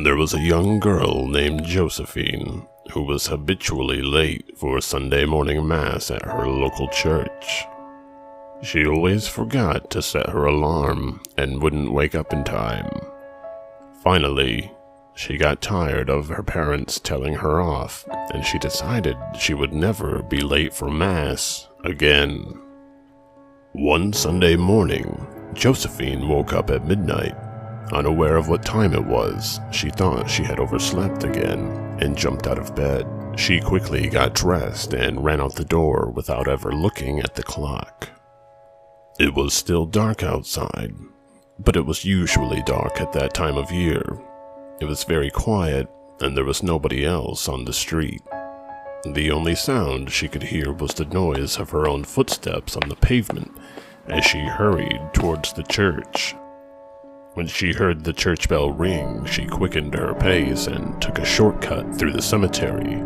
There was a young girl named Josephine who was habitually late for Sunday morning mass at her local church. She always forgot to set her alarm and wouldn't wake up in time. Finally, she got tired of her parents telling her off, and she decided she would never be late for mass again. One Sunday morning, Josephine woke up at midnight. Unaware of what time it was, she thought she had overslept again and jumped out of bed. She quickly got dressed and ran out the door without ever looking at the clock. It was still dark outside, but it was usually dark at that time of year. It was very quiet, and there was nobody else on the street. The only sound she could hear was the noise of her own footsteps on the pavement as she hurried towards the church. When she heard the church bell ring, she quickened her pace and took a shortcut through the cemetery.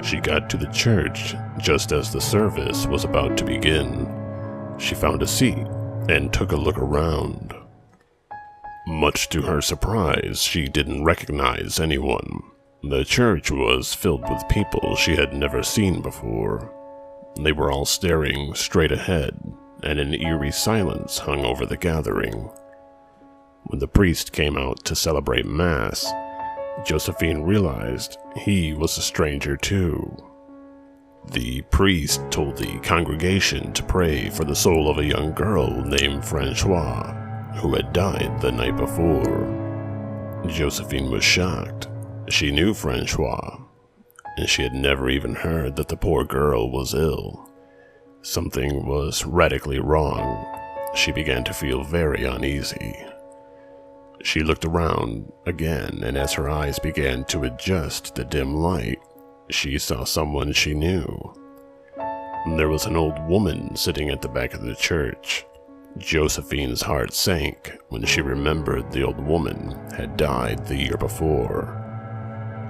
She got to the church just as the service was about to begin. She found a seat and took a look around. Much to her surprise, she didn't recognize anyone. The church was filled with people she had never seen before. They were all staring straight ahead, and an eerie silence hung over the gathering. When the priest came out to celebrate Mass, Josephine realized he was a stranger too. The priest told the congregation to pray for the soul of a young girl named Francois, who had died the night before. Josephine was shocked. She knew Francois, and she had never even heard that the poor girl was ill. Something was radically wrong. She began to feel very uneasy. She looked around again, and as her eyes began to adjust to the dim light, she saw someone she knew. There was an old woman sitting at the back of the church. Josephine's heart sank when she remembered the old woman had died the year before.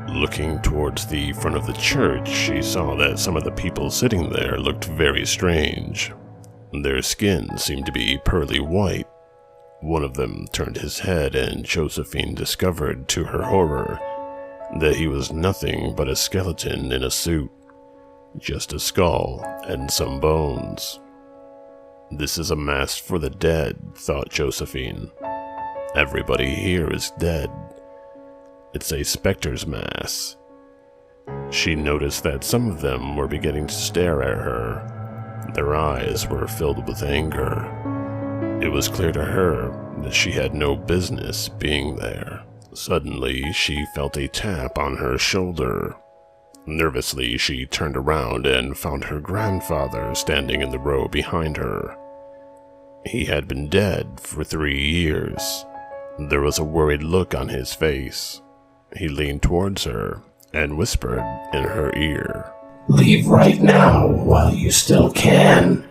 Looking towards the front of the church, she saw that some of the people sitting there looked very strange. Their skin seemed to be pearly white. One of them turned his head, and Josephine discovered, to her horror, that he was nothing but a skeleton in a suit, just a skull and some bones. This is a mass for the dead, thought Josephine. Everybody here is dead. It's a specter's mass. She noticed that some of them were beginning to stare at her. Their eyes were filled with anger. It was clear to her that she had no business being there. Suddenly, she felt a tap on her shoulder. Nervously, she turned around and found her grandfather standing in the row behind her. He had been dead for 3 years. There was a worried look on his face. He leaned towards her and whispered in her ear, "Leave right now while you still can.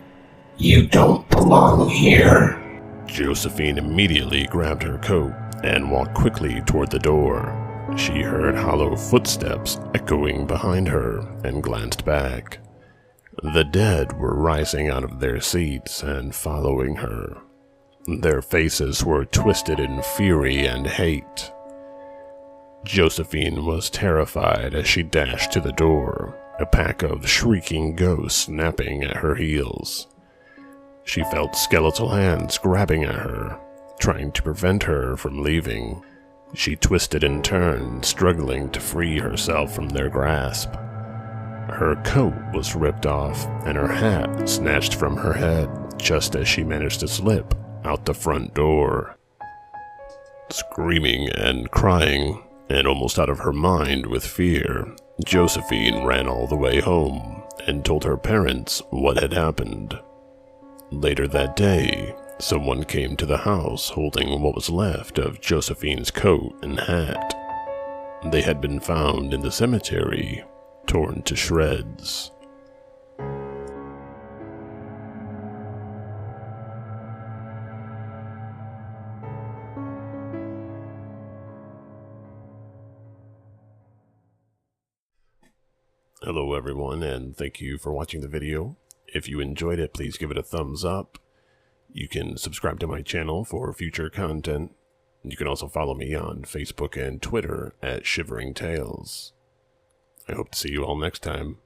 You don't belong here." Josephine immediately grabbed her coat and walked quickly toward the door. She heard hollow footsteps echoing behind her and glanced back. The dead were rising out of their seats and following her. Their faces were twisted in fury and hate. Josephine was terrified as she dashed to the door, a pack of shrieking ghosts snapping at her heels. She felt skeletal hands grabbing at her, trying to prevent her from leaving. She twisted and turned, struggling to free herself from their grasp. Her coat was ripped off and her hat snatched from her head just as she managed to slip out the front door. Screaming and crying, and almost out of her mind with fear, Josephine ran all the way home and told her parents what had happened. Later that day, someone came to the house holding what was left of Josephine's coat and hat. They had been found in the cemetery, torn to shreds. Hello everyone, and thank you for watching the video. If you enjoyed it, please give it a thumbs up. You can subscribe to my channel for future content. You can also follow me on Facebook and Twitter at Shivering Tales. I hope to see you all next time.